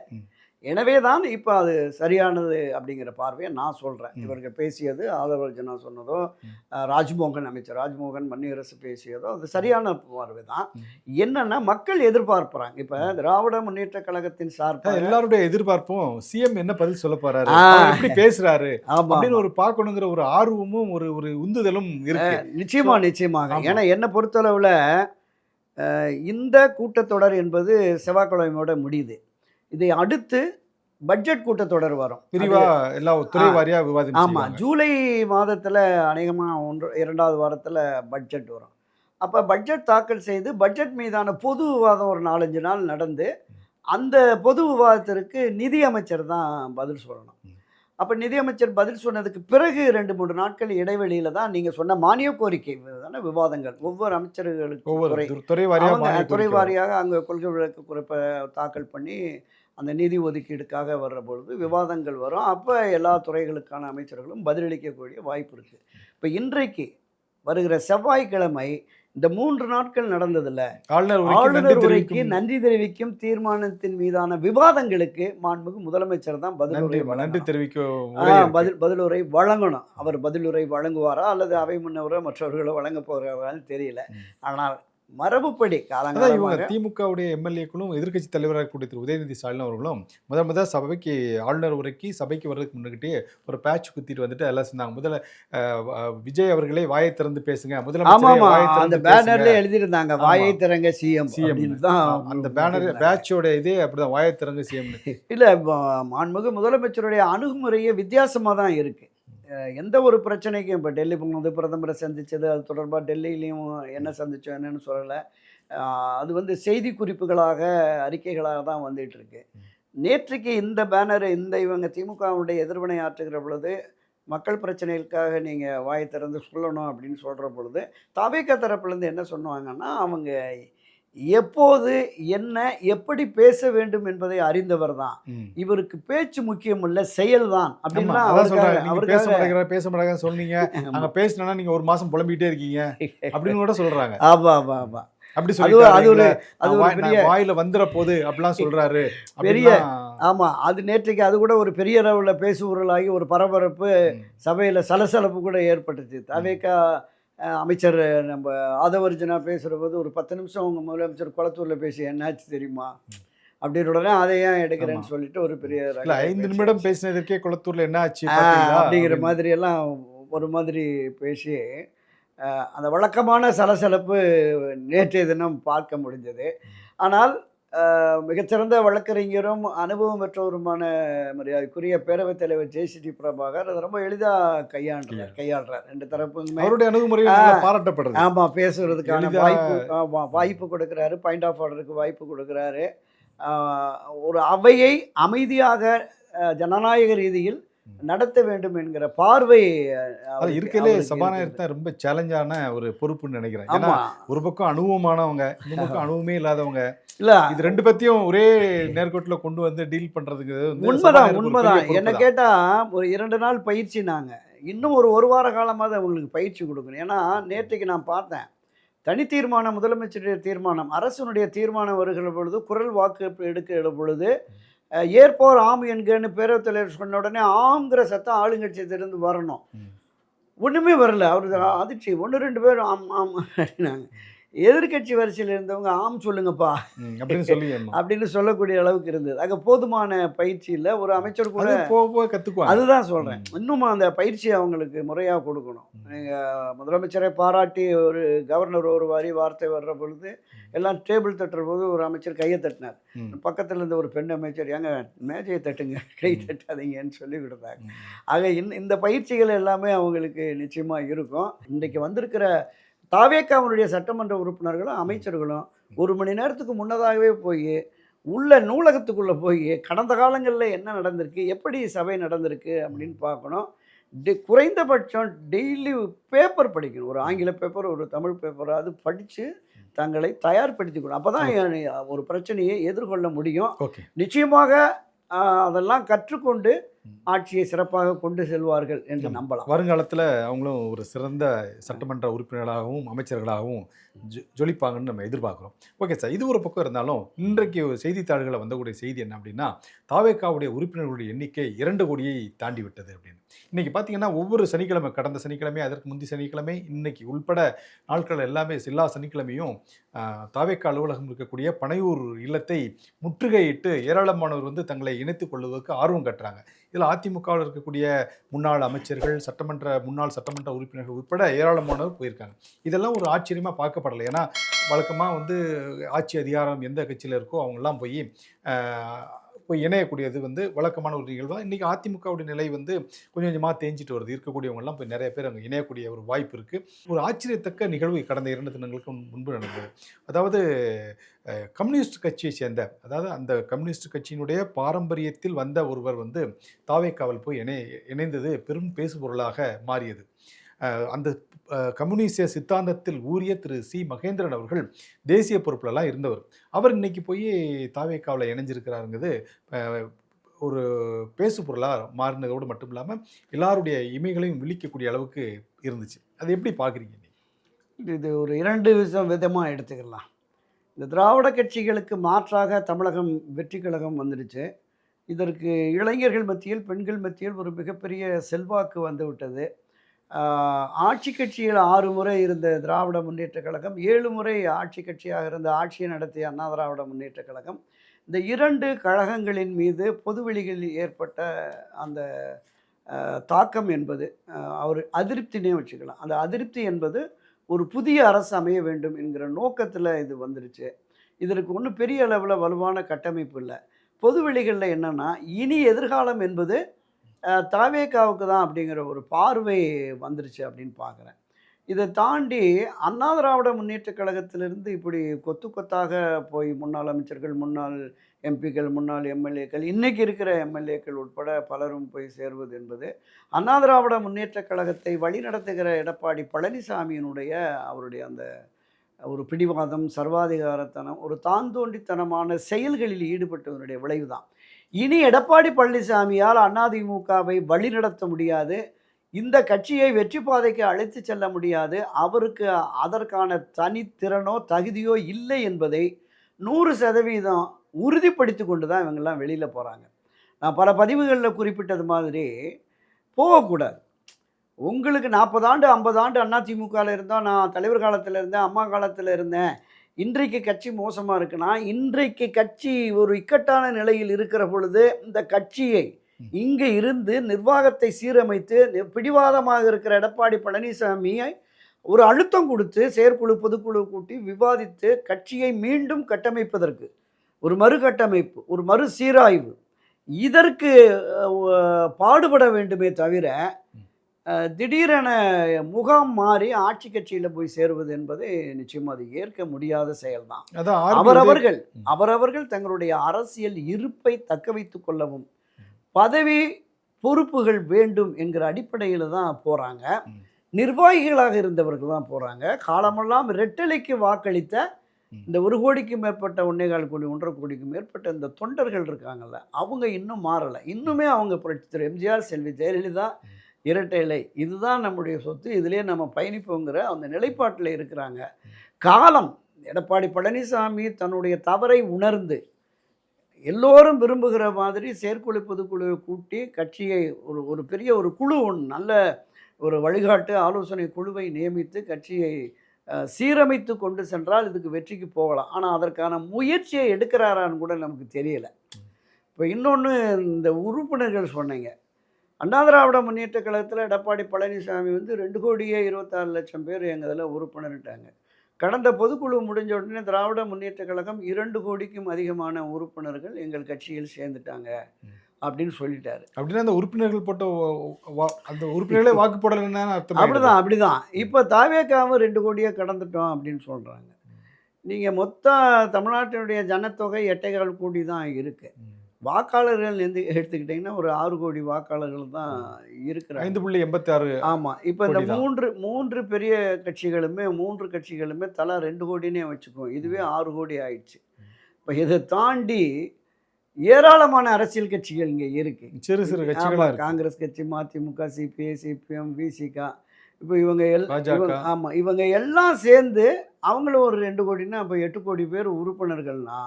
எனவே தான் இப்போ அது சரியானது அப்படிங்கிற பார்வையை நான் சொல்கிறேன். இவர்கள் பேசியது, ஆதவர்ஜனா சொன்னதோ, ராஜ்மோகன், அமைச்சர் ராஜ்மோகன், மன்னியரசு பேசியதோ அது சரியான பார்வை தான். என்னன்னா மக்கள் எதிர்பார்ப்புறாங்க. இப்போ திராவிட முன்னேற்ற கழகத்தின் சார்பாக எல்லாருடைய எதிர்பார்ப்பும் சிஎம் என்ன பதில் சொல்ல போறாரு, எப்படி பேசுறாரு அப்படின்னு ஒரு பார்க்கணுங்கிற ஒரு ஆர்வமும் ஒரு உந்துதலும் இருக்கு. நிச்சயமாக. ஏன்னா என்னை பொறுத்தளவில் இந்த கூட்டத்தொடர் என்பது செவ்வாய்க்கிழமையோட முடியுது. இதை அடுத்து பட்ஜெட் கூட்டத்தொடர் வரும். பிரிவா எல்லா துறை வாரியா விவாதம். ஆமாம், ஜூலை மாதத்தில் அநேகமாக 2வது வாரத்தில் பட்ஜெட் வரும். அப்போ பட்ஜெட் தாக்கல் செய்து பட்ஜெட் மீதான பொது விவாதம் ஒரு 4-5 நாள் நடந்து அந்த பொது விவாதத்திற்கு நிதி அமைச்சர் தான் பதில் சொல்லணும். அப்போ நிதியமைச்சர் பதில் சொன்னதுக்கு பிறகு 2-3 நாட்கள் இடைவெளியில் தான் நீங்கள் சொன்ன மானிய கோரிக்கை விவாதங்கள் ஒவ்வொரு அமைச்சர்களுக்கு துறை வாரியாக அங்கே கொள்கை விளக்கு குறிப்பை தாக்கல் பண்ணி அந்த நிதி ஒதுக்கீடுக்காக வர்ற பொழுது விவாதங்கள் வரும். அப்போ எல்லா துறைகளுக்கான அமைச்சர்களும் பதிலளிக்கக்கூடிய வாய்ப்பு இருக்குது. இப்போ இன்றைக்கு வருகிற செவ்வாய்க்கிழமை இந்த 3 நாட்கள் நடந்ததில்ல, ஆளுநர் உரைக்கு நன்றி தெரிவிக்கும் தீர்மானத்தின் மீதான விவாதங்களுக்கு மாண்புமிகு முதலமைச்சர் தான் பதிலுரை வழங்கணும். அவர் பதிலுரை வழங்குவாரா அல்லது அவை முன்னவரோ மற்றவர்களோ வழங்க போகிறாரான்னு தெரியல. ஆனால் மரபுப்படி காலங்களாக திமுகவுடைய எம்எல்ஏக்களும் எதிர்க்கட்சி தலைவராக கூடிய திரு உதயநிதி ஸ்டாலின் அவர்களும் முதல் சபைக்கு ஆளுநர் உரைக்கு சபைக்கு வர்றதுக்கு முன்னாடி ஒரு பேட்ச் குத்திட்டு வந்துட்டு எல்லாம் சொன்னாங்க. முதல்ல விஜய் அவர்களே வாயை திறந்து பேசுங்க, அந்த பேனர்ல எழுதியிருந்தாங்க வாயை திறங்க சிஎம் தான். அந்த பேனர் பேட்சோட இதே அப்படிதான், வாயை திறங்க சிஎம். இல்லை, மாண்புமிகு முதலமைச்சருடைய அணுகுமுறையே வித்தியாசமாக தான் இருக்குது. எந்த ஒரு பிரச்சனைக்கும் இப்போ டெல்லி போகும்போது பிரதமரை சந்தித்தது, அது தொடர்பாக டெல்லியிலையும் என்ன சந்தித்தோம் என்னன்னு சொல்லலை. அது செய்தி குறிப்புகளாக அறிக்கைகளாக தான் வந்துட்டு இருக்கு. நேற்றைக்கு இந்த பேனர் இவங்க திமுகவுடைய எதிர்வினை ஆற்றுகிற பொழுது மக்கள் பிரச்சனைகளுக்காக நீங்கள் வாயை திறந்து சொல்லணும் அப்படின்னு சொல்கிற பொழுது தவேக தரப்புலேருந்து என்ன சொன்னாங்கன்னா, அவங்க எப்போது என்ன எப்படி பேச வேண்டும் என்பதை அறிந்தவர் தான். இவருக்கு பேச்சு முக்கியம் இல்ல, செயல் தான் அப்படின்னா பேச மாட்டாங்க சொன்னீங்க. அங்க பேசினா நீங்க ஒரு மாசம் புலம்பிட்டே இருக்கீங்க அப்படின்னு கூட சொல்றாங்க. அப்படி சொல்லி வாயில வந்துற போது அப்படிலாம் சொல்றாரு பெரிய. ஆமா, அது நேற்றைக்கு அது கூட ஒரு பெரிய அளவுல பேசுபொருளாகி ஒரு பரபரப்பு சபையில சலசலப்பு கூட ஏற்பட்டுச்சு. தவேகா அமைச்சர் நம்ம ஆதவர்ஜனா பேசுகிற போது ஒரு 10 நிமிஷம் அவங்க முதலமைச்சர் குளத்தூரில் பேசி என்னாச்சு தெரியுமா அப்படின்னு உடனே அதை ஏன் எடுக்கிறேன்னு சொல்லிட்டு ஒரு பெரிய 5 நிமிடம் பேசினதற்கே குளத்தூரில் என்ன ஆச்சு அப்படிங்கிற மாதிரி எல்லாம் ஒரு மாதிரி பேசி அந்த வழக்கமான சலசலப்பு நேற்றைய தினம் பார்க்க முடிஞ்சது. ஆனால் மிகச்சிறந்த வழக்கறிஞரும் அனுபவம் பெற்றவருமான மரியாதைக்குரிய பேரவைத் தலைவர் ஜெய்சிடி பிரபாகர் அதை ரொம்ப எளிதாக கையாளுறார். 2 தரப்புமே அவருடைய அணுகுமுறை பாராட்டப்படுறது. ஆமாம், பேசுறதுக்கான வாய்ப்பு கொடுக்குறாரு, பாயிண்ட் ஆஃப் ஆர்டருக்கு வாய்ப்பு கொடுக்குறாரு. ஒரு அவையை அமைதியாக ஜனநாயக ரீதியில் நடத்த வேண்டும் என்கிற பார்வை அது இருக்கையிலே சபாநாயகர் தான் ரொம்ப சேலஞ்சான ஒரு பொறுப்புன்னு நினைக்கிறேன். ஏன்னா ஆமா ஒரு பக்கம் அனுபவமானவங்க, இந்த பக்கம் அனுபவமே இல்லாதவங்க. இல்ல இது ரெண்டு பத்தியும் ஒரே நேர்கோட்டில் கொண்டு வந்து டீல் பண்றதுக்கு வந்து உண்மைதான் சபாநாயகருக்கு ஒரு உண்மைதான். பெரிய என்ன பொறுப்பு தான். கேட்டா ஒரு 2 நாள் பயிற்சினாங்க. இன்னும் ஒரு வார காலமாவது அவங்களுக்கு பயிற்சி கொடுக்கணும். ஏன்னா நேற்றைக்கு நான் பார்த்தேன். தனி தீர்மானம், முதலமைச்சருடைய தீர்மானம், அரசனுடைய தீர்மானம் வருகிற பொழுது, குரல் வாக்கு எடுக்கிற பொழுது, ஏற்போர் ஆம் என்கன்னு பேரவைத் தலைவர் சொன்ன உடனே ஆம்ங்கிற சத்தம் ஆளுங்கட்சியிலிருந்து வரணும். ம். ஒண்ணுமே வரல. அவரு அதிர்ச்சி. 1, 2 பேர் ஆம் ஆம் அப்படின்னாங்க. எதிர்க்கட்சி வரிசையில் இருந்தவங்க ஆம் சொல்லுங்கப்பா அப்படின்னு சொல்லி அப்படின்னு சொல்லக்கூடிய அளவுக்கு இருந்தது. அங்கே போதுமான பயிற்சி இல்லை. ஒரு அமைச்சர் கூட அது போக போக கத்துக்குவாங்க. அதுதான் சொல்கிறேன். இன்னும் அந்த பயிற்சியை அவங்களுக்கு முறையாக கொடுக்கணும். நீங்கள் முதலமைச்சரை பாராட்டி ஒரு கவர்னர் ஒரு வார்த்தை வர்ற பொழுது எல்லாம் டேபிள் தட்டுற போது ஒரு அமைச்சர் கையை தட்டினார். பக்கத்தில் இருந்த ஒரு பெண் அமைச்சர் ஏங்க மேஜையை தட்டுங்க, கை தட்டாதீங்கன்னு சொல்லி கொடுத்தாங்க. ஆக இந்த பயிற்சிகள் எல்லாமே அவங்களுக்கு நிச்சயமாக இருக்கும். இன்றைக்கு வந்திருக்கிற தாவேக்காவுடைய சட்டமன்ற உறுப்பினர்களும் அமைச்சர்களும் 1 மணி நேரத்துக்கு முன்னதாகவே போய் உள்ள நூலகத்துக்குள்ளே போய் கடந்த காலங்களில் என்ன நடந்திருக்கு, எப்படி சபை நடந்திருக்கு அப்படின்னு பார்க்கணும். குறைந்தபட்சம் டெய்லி பேப்பர் படிக்கணும். ஒரு ஆங்கில பேப்பர், ஒரு தமிழ் பேப்பராவது படித்து தங்களை தயார்படுத்திக்கணும். அப்போ தான் ஒரு பிரச்சனையை எதிர்கொள்ள முடியும். நிச்சயமாக அதெல்லாம் கற்றுக்கொண்டு ஆட்சியை சிறப்பாக கொண்டு செல்வார்கள் என்று நம்பலாம். வருங்காலத்தில் அவங்களும் ஒரு சிறந்த சட்டமன்ற உறுப்பினர்களாகவும் அமைச்சர்களாகவும் ஜொலிப்பாங்கன்னு நம்ம எதிர்பார்க்குறோம். ஓகே சார், இது ஒரு பக்கம் இருந்தாலும் இன்றைக்கு செய்தித்தாள்களில் வந்தக்கூடிய செய்தி என்ன அப்படின்னா, தாவேக்காவுடைய உறுப்பினர்களுடைய எண்ணிக்கை 2 கோடியை தாண்டி விட்டது அப்படின்னு. இன்றைக்கி பார்த்தீங்கன்னா ஒவ்வொரு சனிக்கிழமை, கடந்த சனிக்கிழமை, அதற்கு முந்தைய சனிக்கிழமை, இன்னைக்கு உள்பட நாட்கள் எல்லாமே எல்லா சனிக்கிழமையும் தாவேக்கா அலுவலகம் இருக்கக்கூடிய பனையூர் இல்லத்தை முற்றுகையிட்டு ஏராளமானவர் வந்து தங்களை இணைத்துக் கொள்வதற்கு ஆர்வம் காட்டுறாங்க. இதில் அதிமுகவில் இருக்கக்கூடிய முன்னாள் அமைச்சர்கள், முன்னாள் சட்டமன்ற உறுப்பினர்கள் உட்பட ஏராளமானவர் போயிருக்காங்க. இதெல்லாம் ஒரு ஆச்சரியமாக பார்க்கப்படலை. ஏன்னா வழக்கமாக வந்து ஆட்சி அதிகாரம் எந்த கட்சியில் இருக்கோ அவங்கெல்லாம் போய் இணையக்கூடியது வந்து வழக்கமான ஒரு நிகழ்வு தான். இன்றைக்கி அதிமுகவுடைய நிலை வந்து கொஞ்சம் கொஞ்சமாக தேஞ்சிட்டு வருது. இருக்கக்கூடியவங்கெல்லாம் போய் நிறைய பேர் அங்கே இணையக்கூடிய ஒரு வாய்ப்பு இருக்குது. ஒரு ஆச்சரியத்தக்க நிகழ்வு கடந்த 2 தினங்களுக்கு முன்பு நடந்தது. அதாவது கம்யூனிஸ்ட் கட்சியை சேர்ந்த, அதாவது அந்த கம்யூனிஸ்ட் கட்சியினுடைய பாரம்பரியத்தில் வந்த ஒருவர் வந்து தாவேக்காவில் போய் இணைந்தது பெரும் பேசுபொருளாக மாறியது. அந்த கம்யூனிஸ்ட சித்தாந்தத்தில் ஊறிய திரு சி மகேந்திரன் அவர்கள் தேசிய பொறுப்புலலாம் இருந்தவர். அவர் இன்னைக்கு போய் தாவேக்காவில் இணைஞ்சிருக்கிறாருங்கிறது ஒரு பேசு பொருளாக மாறினதோடு மட்டும் இல்லாமல் எல்லாருடைய இமைகளையும் விழிக்கக்கூடிய அளவுக்கு இருந்துச்சு. அதை எப்படி பார்க்குறீங்க? இது ஒரு 2 விதமாக எடுத்துக்கலாம். இந்த திராவிட கட்சிகளுக்கு மாற்றாக தமிழகம் வெற்றி கழகம் வந்துடுச்சு. இதற்கு இளைஞர்கள் மத்தியில், பெண்கள் மத்தியில் ஒரு மிகப்பெரிய செல்வாக்கு வந்து விட்டது. ஆட்சி கட்சியில் 6 முறை இருந்த திராவிட முன்னேற்ற கழகம், 7 முறை ஆட்சி கட்சியாக இருந்த ஆட்சியை நடத்திய அண்ணா திராவிட முன்னேற்ற கழகம், இந்த 2 கழகங்களின் மீது பொதுவெளிகளில் ஏற்பட்ட அந்த தாக்கம் என்பது ஒரு அதிருப்தினே வச்சுக்கலாம். அந்த அதிருப்தி என்பது ஒரு புதிய அரசு அமைய வேண்டும் என்கிற நோக்கத்தில் இது வந்துருச்சு. இதற்கு ஒன்றும் பெரிய அளவில் வலுவான கட்டமைப்பு இல்லை. பொதுவெளிகளில் என்னென்னா, இனி எதிர்காலம் என்பது தாவேக்காவுக்கு தான் அப்படிங்கிற ஒரு பார்வை வந்துருச்சு அப்படின்னு பார்க்குறேன். இதை தாண்டி அண்ணா திராவிட முன்னேற்ற கழகத்திலிருந்து இப்படி கொத்து கொத்தாக போய் முன்னாள் அமைச்சர்கள், முன்னாள் எம்பிக்கள், முன்னாள் எம்எல்ஏக்கள், இன்றைக்கி இருக்கிற எம்எல்ஏக்கள் உட்பட பலரும் போய் சேர்வது என்பது அண்ணா திராவிட முன்னேற்ற கழகத்தை வழிநடத்துகிற எடப்பாடி பழனிசாமியினுடைய அவருடைய அந்த ஒரு பிடிவாதம், சர்வாதிகாரத்தனம், ஒரு தாந்தோண்டித்தனமான செயல்களில் ஈடுபட்டவனுடைய விளைவு தான். இனி எடப்பாடி பழனிசாமியால் அதிமுகவை வழிநடத்த முடியாது, இந்த கட்சியை வெற்றி பாதைக்கு அழைத்து செல்ல முடியாது, அவருக்கு அதற்கான தனித்திறனோ தகுதியோ இல்லை என்பதை 100% உறுதிப்படுத்தி கொண்டு தான் இவங்கெல்லாம் வெளியில் போகிறாங்க. நான் பல பதிவுகளில் குறிப்பிட்டது மாதிரி போகக்கூடாது. உங்களுக்கு 40 ஆண்டு 50 ஆண்டு அதிமுகவில் இருந்தோம், நான் தலைவர் காலத்தில் இருந்தேன், அம்மா காலத்தில் இருந்தேன், இன்றைக்கு கட்சி மோசமாக இருக்குன்னா, இன்றைக்கு கட்சி ஒரு இக்கட்டான நிலையில் இருக்கிற பொழுது இந்த கட்சியை இங்கே இருந்து நிர்வாகத்தை சீரமைத்து பிடிவாதமாக இருக்கிற எடப்பாடி பழனிசாமியை ஒரு அழுத்தம் கொடுத்து செயற்குழு பொதுக்குழு கூட்டி விவாதித்து கட்சியை மீண்டும் கட்டமைப்பதற்கு ஒரு மறுகட்டமைப்பு, ஒரு மறு சீராய்வு, இதற்கு பாடுபட வேண்டுமே தவிர திடீரென முகாம் மாறி ஆட்சி கட்சியில் போய் சேருவது என்பது நிச்சயமாக அது ஏற்க முடியாத செயல்தான். அவரவர்கள் தங்களுடைய அரசியல் இருப்பை தக்க வைத்து கொள்ளவும், பதவி பொறுப்புகள் வேண்டும் என்கிற அடிப்படையில் தான் போகிறாங்க. ம். நிர்வாகிகளாக இருந்தவர்கள் தான் போகிறாங்க. காலமெல்லாம் ரெட்டலைக்கு வாக்களித்த இந்த 1 கோடிக்கு மேற்பட்ட 1.25 கோடி 1.5 கோடிக்கு மேற்பட்ட இந்த தொண்டர்கள் இருக்காங்கல்ல, அவங்க இன்னும் மாறலை. இன்னுமே அவங்க புரட்சி தலைவர் எம்ஜிஆர், செல்வி ஜெயலலிதா, இரட்டை இலை இதுதான் நம்முடைய சொத்து, இதிலே நம்ம பயணிப்போங்கிற அந்த நிலைப்பாட்டில் இருக்கிறாங்க. காலம் எடப்பாடி பழனிசாமி தன்னுடைய தவறை உணர்ந்து எல்லோரும் விரும்புகிற மாதிரி செயற்குழு பொதுக்குழுவை கூட்டி கட்சியை ஒரு பெரிய ஒரு குழு ஒன்று நல்ல ஒரு வழிகாட்டு ஆலோசனை குழுவை நியமித்து கட்சியை சீரமைத்து கொண்டு சென்றால் இதுக்கு வெற்றிக்கு போகலாம். ஆனால் அதற்கான முயற்சியை எடுக்கிறாரான்னு கூட நமக்கு தெரியலை. இப்போ இன்னொன்று, இந்த உறுப்பினர்கள் சொன்னீங்க. அண்ணா திராவிட முன்னேற்ற கழகத்தில் எடப்பாடி பழனிசாமி வந்து 2,26,00,000 பேர் எங்கள் இதில் உறுப்பினர்ட்டாங்க. கடந்த பொதுக்குழு முடிஞ்ச உடனே திராவிட முன்னேற்ற கழகம் 2 கோடிக்கும் அதிகமான உறுப்பினர்கள் எங்கள் கட்சியில் சேர்ந்துட்டாங்க அப்படின்னு சொல்லிட்டாரு. அப்படின்னா அந்த உறுப்பினர்கள் போட்ட அந்த உறுப்பினர்களே வாக்கு போடலன்னு அர்த்தம். அப்படிதான். இப்போ தாவேக்காவும் 2 கோடியை கடந்துட்டோம் அப்படின்னு சொல்கிறாங்க. நீங்கள் மொத்த தமிழ்நாட்டினுடைய ஜனத்தொகை 8.25 கோடி தான் இருக்குது. வாக்காளர்கள் எடுத்துக்கிட்டிங்கன்னா ஒரு 6 கோடி வாக்காளர்கள் தான் இருக்கிறாங்க. 5.86. ஆமாம். இப்போ இந்த மூன்று பெரிய கட்சிகளுமே 3 கட்சிகளுமே தலா 2 கோடினே வச்சுக்குவோம். இதுவே 6 கோடி ஆயிடுச்சு. இப்போ இதை தாண்டி ஏராளமான அரசியல் கட்சிகள் இங்கே இருக்கு. சிறு சிறு கட்சிகள், காங்கிரஸ் கட்சி, மதிமுக, சிபிஐ, சிபிஎம், விசிகா, இப்போ இவங்க இவங்க எல்லாம் சேர்ந்து அவங்களும் ஒரு 2 கோடின்னா அப்போ 8 கோடி பேர் உறுப்பினர்கள்னா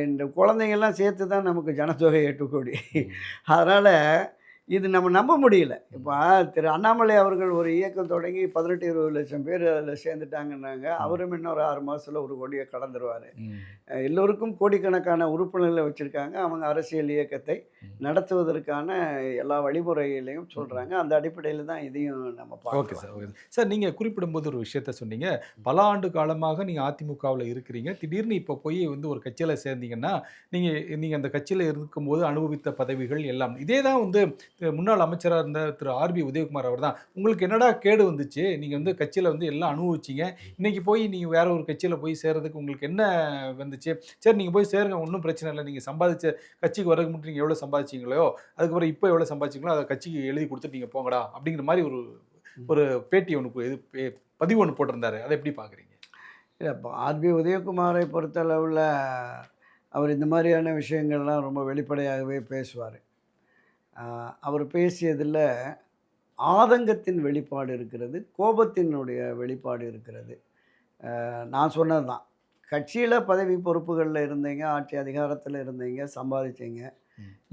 இந்த குழந்தைங்கள்லாம் சேர்த்து தான் நமக்கு ஜனத்தொகை 8 கோடி. அதனால் இது நம்ம நம்ப முடியல. இப்போ திரு அண்ணாமலை அவர்கள் ஒரு இயக்கம் தொடங்கி 18-20 லட்சம் பேர் அதில் சேர்ந்துட்டாங்கன்னாங்க. அவரும் இன்னொரு 6 மாதத்தில் 1 கோடியை கடந்துருவார். எல்லோருக்கும் கோடிக்கணக்கான உறுப்பினர்களை வச்சுருக்காங்க. அவங்க அரசியல் இயக்கத்தை நடத்துவதற்கான எல்லா வழிமுறைகளையும் சொல்கிறாங்க. அந்த அடிப்படையில் தான் இதையும் நம்ம பார்க்கலாம். Okay sir, okay sir. நீங்கள் குறிப்பிடும்போது ஒரு விஷயத்த சொன்னீங்க. பல ஆண்டு காலமாக நீங்கள் அதிமுகவில் இருக்கிறீங்க. திடீர்னு இப்போ போய் வந்து ஒரு கட்சியில் சேர்ந்தீங்கன்னா நீங்கள் அந்த கட்சியில் இருக்கும்போது அனுபவித்த பதவிகள் எல்லாம் இதே தான் வந்து முன்னாள் அமைச்சராக இருந்த திரு ஆர்பி உதயகுமார் அவர் தான். உங்களுக்கு என்னடா கேடு வந்துச்சு, நீங்கள் வந்து கட்சியில் வந்து எல்லாம் அனுபவிச்சிங்க, இன்றைக்கி போய் நீங்கள் வேற ஒரு கட்சியில் போய் சேர்றதுக்கு உங்களுக்கு என்ன வந்துச்சு? சரி, நீங்கள் போய் சேருங்க, ஒன்றும் பிரச்சனை இல்லை. நீங்கள் சம்பாதிச்ச கட்சிக்கு வரதுக்கு மட்டும் நீங்கள் எவ்வளோ சம்பாதிச்சிங்களோ அதுக்கப்புறம் இப்போ எவ்வளோ சம்பாதிச்சிங்களோ அதை கட்சிக்கு எழுதி கொடுத்துட்டு நீங்கள் போங்கடா அப்படிங்கிற மாதிரி ஒரு பேட்டி ஒன்று பதிவு ஒன்று போட்டிருந்தாரு. அதை எப்படி பார்க்குறீங்க? இல்லை, இப்போ ஆர்பி உதயகுமாரை பொறுத்தளவில் அவர் இந்த மாதிரியான விஷயங்கள்லாம் ரொம்ப வெளிப்படையாகவே பேசுவார். அவர் பேசியதில் ஆதங்கத்தின் வெளிப்பாடு இருக்கிறது, கோபத்தினுடைய வெளிப்பாடு இருக்கிறது. நான் சொன்னது தான், கட்சியில் பதவி பொறுப்புகளில் இருந்தீங்க, ஆட்சி அதிகாரத்தில் இருந்தீங்க, சம்பாதிச்சீங்க.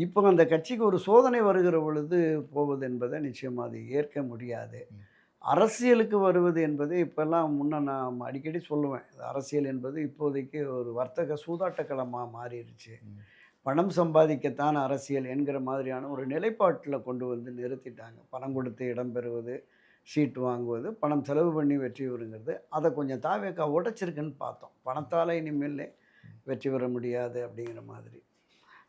இப்போ அந்த கட்சிக்கு ஒரு சோதனை வருகிற பொழுது போவது என்பதை நிச்சயமாக அது ஏற்க முடியாது. அரசியலுக்கு வருவது என்பது இப்போல்லாம் நான் அடிக்கடி சொல்லுவேன், அரசியல் என்பது இப்போதைக்கு ஒரு வர்த்தக சூதாட்டக்களமாக மாறிடுச்சு. பணம் சம்பாதிக்கத்தான் அரசியல் என்கிற மாதிரியான ஒரு நிலைப்பாட்டில் கொண்டு வந்து நிறுத்திட்டாங்க. பணம் கொடுத்து இடம் பெறுவது, சீட்டு வாங்குவது, பணம் செலவு பண்ணி வெற்றி பெறுங்கிறது, அதை கொஞ்சம் தாவேக்கா உடைச்சிருக்குன்னு பார்த்தோம். பணத்தால் இனிமேல் வெற்றி பெற முடியாது அப்படிங்கிற மாதிரி.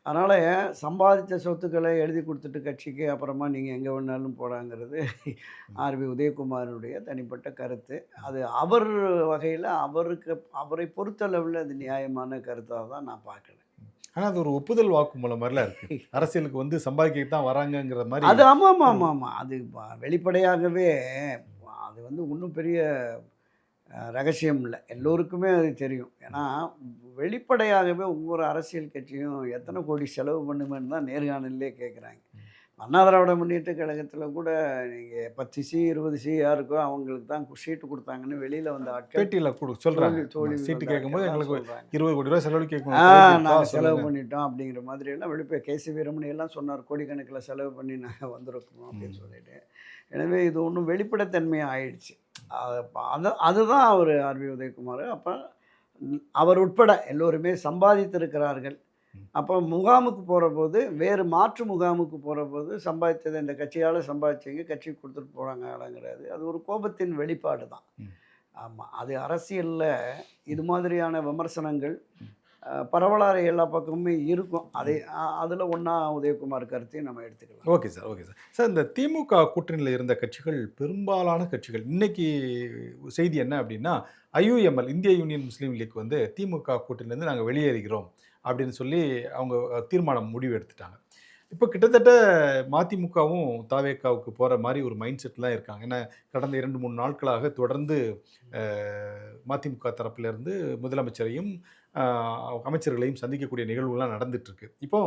அதனால் சம்பாதித்த சொத்துக்களை எழுதி கொடுத்துட்டு கட்சிக்கு அப்புறமா நீங்கள் எங்கே வேணாலும் போடாங்கிறது ஆர்பி உதயகுமாரனுடைய தனிப்பட்ட கருத்து. அது அவர் வகையில் அவரை பொறுத்தளவில் அது நியாயமான கருத்தாக தான் நான் பார்க்குறேன். ஆனால் அது ஒரு ஒப்புதல் வாக்குமூலம் மாதிரிலாம் இருக்குது. அரசியலுக்கு வந்து சம்பாதிக்க தான் வராங்கங்கிற மாதிரி. அது ஆமாம். அது வெளிப்படையாகவே அது வந்து ஒன்றும் பெரிய ரகசியம் இல்லை, எல்லோருக்குமே அது தெரியும். ஏன்னா வெளிப்படையாகவே ஒவ்வொரு அரசியல் கட்சியும் எத்தனை கோடி செலவு பண்ணுமேன்னு தான் நேர்காணலே கேட்குறாங்க. அண்ணா திராவிட முன்னேற்ற கழகத்தில் கூட நீங்கள் 10 சி 20 சி யாருக்கோ அவங்களுக்கு தான் சீட்டு கொடுத்தாங்கன்னு வெளியில் வந்து பேட்டியில் சொல்கிறாங்க. சீட்டு கேட்கும்போது எங்களுக்கு 20 கோடி ரூபா செலவு கேட்கணும், நாங்கள் செலவு பண்ணிட்டோம் அப்படிங்கிற மாதிரி எல்லாம் வெளிப்பே கேசி வீரமணி எல்லாம் சொன்னார், கோடிக்கணக்கில் செலவு பண்ணி நாங்கள் வந்திருக்கோம் அப்படின்னு சொல்லிட்டு. எனவே இது ஒன்றும் வெளிப்படைத்தன்மையாக ஆயிடுச்சு. அதுதான் அவர் ஆர்பி உதயகுமார். அப்போ அவர் உட்பட எல்லோருமே சம்பாதித்திருக்கிறார்கள். அப்போ முகாமுக்கு போகிற போது, வேறு மாற்று முகாமுக்கு போகிற போது சம்பாதித்ததை இந்த கட்சியால் சம்பாதிச்சிங்க, கட்சிக்கு கொடுத்துட்டு போகிறாங்கிறது அது ஒரு கோபத்தின் வெளிப்பாடு தான். ஆமாம், அது அரசியலில் இது மாதிரியான விமர்சனங்கள் பரவலாக எல்லா பக்கமுமே இருக்கும். அதில் ஒன்றா உதயகுமார் கருத்தையும் நம்ம எடுத்துக்கலாம். Okay sir, okay sir. Sir, இந்த திமுக கூட்டணியில் இருந்த கட்சிகள், பெரும்பாலான கட்சிகள், இன்னைக்கு செய்தி என்ன அப்படின்னா, IUML இந்திய யூனியன் முஸ்லீம் லீக் வந்து திமுக கூட்டணியிலேருந்து நாங்கள் வெளியேறுகிறோம் அப்படின்னு சொல்லி அவங்க தீர்மானம் முடிவு எடுத்துட்டாங்க. இப்போ கிட்டத்தட்ட மதிமுகவும் தாவேக்காவுக்கு போகிற மாதிரி ஒரு மைண்ட் செட்லாம் இருக்காங்க. ஏன்னா கடந்த 2-3 நாட்களாக தொடர்ந்து மதிமுக தரப்பிலிருந்து முதலமைச்சரையும் அமைச்சர்களையும் சந்திக்கக்கூடிய நிகழ்வுகள்லாம் நடந்துட்டு இருக்கு. இப்போ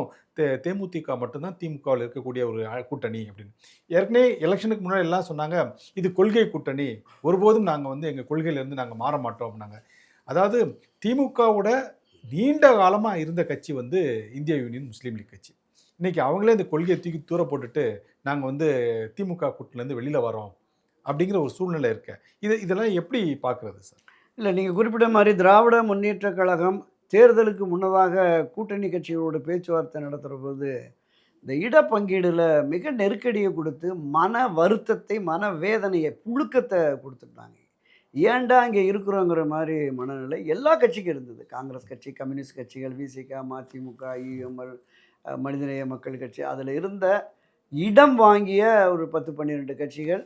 தேமுதிக மட்டும்தான் திமுகவில் இருக்கக்கூடிய ஒரு கூட்டணி அப்படின்னு. ஏற்கனவே எலெக்ஷனுக்கு முன்னாடி எல்லாம் சொன்னாங்க, இது கொள்கை கூட்டணி, ஒருபோதும் நாங்கள் வந்து எங்கள் கொள்கையிலேருந்து நாங்கள் மாற மாட்டோம் அப்படின்னாங்க. அதாவது திமுகவோட நீண்ட காலமாக இருந்த கட்சி வந்து இந்திய யூனியன் முஸ்லீம் லீக் கட்சி. இன்னைக்கு அவங்களே இந்த கொள்கையை தூக்கி தூர போட்டுட்டு நாங்கள் வந்து திமுக கூட்டணிலேருந்து வெளியில் வரோம் அப்படிங்கிற ஒரு சூழ்நிலை இருக்கு. இதெல்லாம் எப்படி பார்க்குறது சார்? இல்லை, நீங்கள் குறிப்பிட்ட மாதிரி திராவிட முன்னேற்ற கழகம் தேர்தலுக்கு முன்னதாக கூட்டணி கட்சிகளோட பேச்சுவார்த்தை நடத்துகிற போது இந்த இடப்பங்கீடில் மிக நெருக்கடியை கொடுத்து மன வருத்தத்தை, மன வேதனையை, புழுக்கத்தை கொடுத்துட்டாங்க. ஏன்டா இங்கே இருக்கிறோங்கிற மாதிரி மனநிலை எல்லா கட்சிக்கும் இருந்தது. காங்கிரஸ் கட்சி, கம்யூனிஸ்ட் கட்சிகள், விசிக, மதிமுக, இஎம்எல், மனிதநேய மக்கள் கட்சி, அதில் இருந்த இடம் வாங்கிய ஒரு 10-12 கட்சிகள்,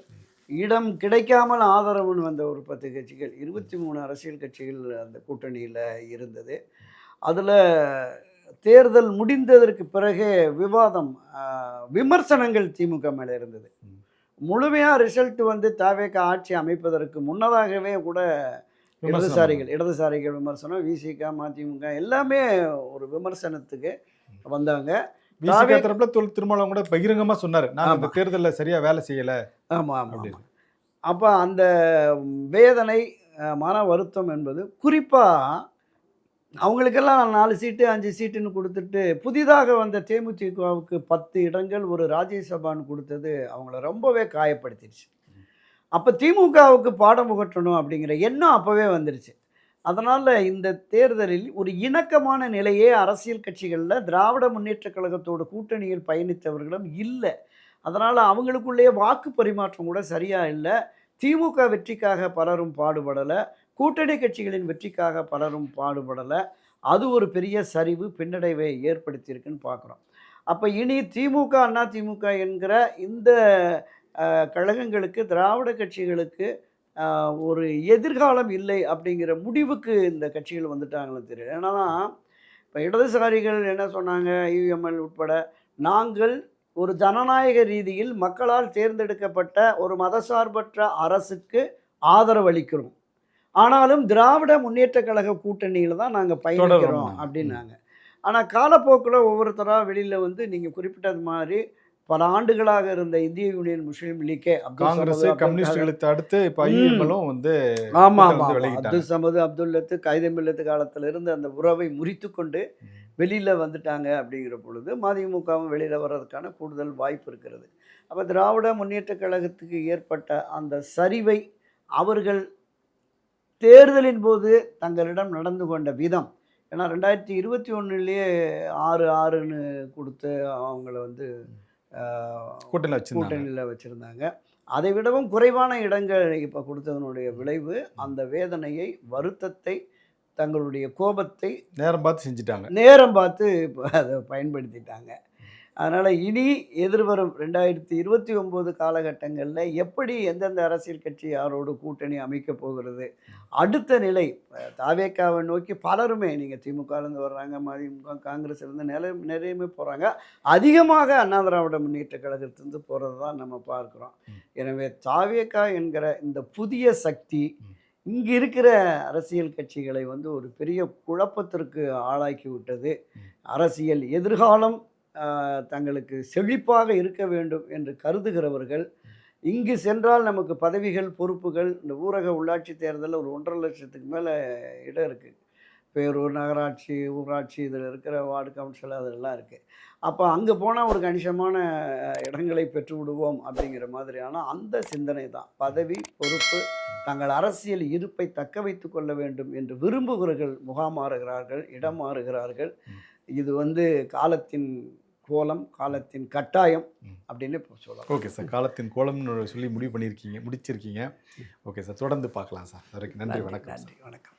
இடம் கிடைக்காமல் ஆதரவுன்னு வந்த ஒரு 10 கட்சிகள், 23 அரசியல் கட்சிகள் அந்த கூட்டணியில் இருந்தது. அதில் தேர்தல் முடிந்ததற்கு பிறகு விவாதம், விமர்சனங்கள் திமுக மேலே இருந்தது. முழுமையாக ரிசல்ட் வந்து தாவேக ஆட்சி அமைப்பதற்கு முன்னதாகவே கூட இடதுசாரிகள் விமர்சனம், விசிக, மதிமுக எல்லாமே ஒரு விமர்சனத்துக்கு வந்தாங்க. திருமாவளவன் கூட பகிரங்கமாக சொன்னார், நான் இந்த தேர்தலில் சரியா வேலை செய்யல. ஆமாம் அப்படின்னு. அப்போ அந்த வேதனை, மன வருத்தம் என்பது குறிப்பாக அவங்களுக்கெல்லாம் 4 சீட்டு 5 சீட்டுன்னு கொடுத்துட்டு புதிதாக வந்த தேமுதிகவுக்கு 10 இடங்கள் ஒரு ராஜ்யசபான்னு கொடுத்தது அவங்கள ரொம்பவே காயப்படுத்திடுச்சு. அப்போ திமுகவுக்கு பாடம் புகட்டணும் அப்படிங்கிற எண்ணம் அப்போவே வந்துருச்சு. அதனால் இந்த தேர்தலில் ஒரு இணக்கமான நிலையே அரசியல் கட்சிகளில் திராவிட முன்னேற்ற கழகத்தோட கூட்டணியில் பயணித்தவர்களும் இல்லை. அதனால் அவங்களுக்குள்ளேயே வாக்கு பரிமாற்றம் கூட சரியாக இல்லை. திமுக வெற்றிக்காக பலரும் பாடுபடலை, கூட்டணி கட்சிகளின் வெற்றிக்காக பலரும் பாடுபடலை. அது ஒரு பெரிய சரிவு, பின்னடைவை ஏற்படுத்தியிருக்குன்னு பார்க்குறோம். அப்போ இனி திமுக, அதிமுக என்கிற இந்த கழகங்களுக்கு, திராவிட கட்சிகளுக்கு ஒரு எதிர்காலம் இல்லை அப்படிங்கிற முடிவுக்கு இந்த கட்சிகள் வந்துட்டாங்கன்னு தெரியும். ஏன்னா இப்போ இடதுசாரிகள் என்ன சொன்னாங்க, யுஎம்எல் உட்பட, நாங்கள் ஒரு ஜனநாயக ரீதியில் மக்களால் தேர்ந்தெடுக்கப்பட்ட ஒரு மதசார்பற்ற அரசுக்கு ஆதரவளிக்கிறோம், ஆனாலும் திராவிட முன்னேற்ற கழக கூட்டணியில் தான் நாங்கள் பயணிக்கிறோம் அப்படின்னாங்க. ஆனால் காலப்போக்கில் ஒவ்வொருத்தராக வெளியில் வந்து நீங்கள் குறிப்பிட்டது மாதிரி பல ஆண்டுகளாக இருந்த இந்திய யூனியன் முஸ்லீம் லீக்கே, காங்கிரஸ், கம்யூனிஸ்டுகளுக்கு அடுத்து இப்போ ஐஎம்எல்லும் வந்து அப்துல் சமது, அப்துல் லத்து, கைதமில் லத்து காலத்தில் இருந்து அந்த உறவை முறித்து கொண்டு வெளியில் வந்துட்டாங்க. அப்படிங்கிற பொழுது மதிமுகவும் வெளியில் வர்றதுக்கான கூடுதல் வாய்ப்பு இருக்கிறது. அப்போ திராவிட முன்னேற்ற கழகத்துக்கு ஏற்பட்ட அந்த சரிவை அவர்கள் தேர்தலின் போது தங்களிடம் நடந்து கொண்ட விதம், ஏன்னா 2021 6-6ன்னு கொடுத்து அவங்கள வந்து கூட்டணியில் வச்சுருந்தாங்க. அதை விடவும் குறைவான இடங்கள் இப்போ கொடுத்ததனுடைய விளைவு அந்த வேதனையை, வருத்தத்தை, தங்களுடைய கோபத்தை நேரம் பார்த்து செஞ்சுட்டாங்க, நேரம் பார்த்து இப்போ அதை பயன்படுத்திட்டாங்க. அதனால் இனி எதிர்வரும் 2029 காலகட்டங்களில் எப்படி எந்தெந்த அரசியல் கட்சி யாரோடு கூட்டணி அமைக்கப் போகிறது, அடுத்த நிலை தாவேக்காவை நோக்கி பலருமே, நீங்கள் திமுகலேருந்து வர்றாங்க, மதிமுக, காங்கிரஸ்லேருந்து நிறையமே போகிறாங்க, அதிகமாக அண்ணா திராவிட முன்னேற்ற கழகத்திலிருந்து போகிறது தான் நம்ம பார்க்குறோம். எனவே தாவேக்கா என்கிற இந்த புதிய சக்தி இங்கே இருக்கிற அரசியல் கட்சிகளை வந்து ஒரு பெரிய குழப்பத்திற்கு ஆளாக்கி விட்டது. அரசியல் எதிர்காலம் தங்களுக்கு செழிப்பாக இருக்க வேண்டும் என்று கருதுகிறவர்கள், இங்கு சென்றால் நமக்கு பதவிகள், பொறுப்புகள், இந்த ஊரக உள்ளாட்சி தேர்தலில் ஒரு 1.5 லட்சத்துக்கு மேலே இடம் இருக்குது. பேரூர், நகராட்சி, ஊராட்சி, இதில் இருக்கிற வார்டு கவுன்சில் அதெல்லாம் இருக்குது. அப்போ அங்கே போனால் ஒரு கணிசமான இடங்களை பெற்று விடுவோம் அப்படிங்கிற மாதிரியான அந்த சிந்தனை தான். பதவி, பொறுப்பு, தங்கள் அரசியல் இருப்பை தக்க வைத்து கொள்ள வேண்டும் என்று விரும்புகிறவர்கள் முகாமாறுகிறார்கள், இடம் மாறுகிறார்கள். இது வந்து காலத்தின் கோலம், காலத்தின் கட்டாயம் அப்படின்னு இப்போ சொல்லலாம். ஓகே சார், காலத்தின் கோலம்னு சொல்லி முடிச்சிருக்கீங்க. ஓகே சார், தொடர்ந்து பார்க்கலாம் சார். அதுக்கு நன்றி, வணக்கம். நன்றி, வணக்கம்.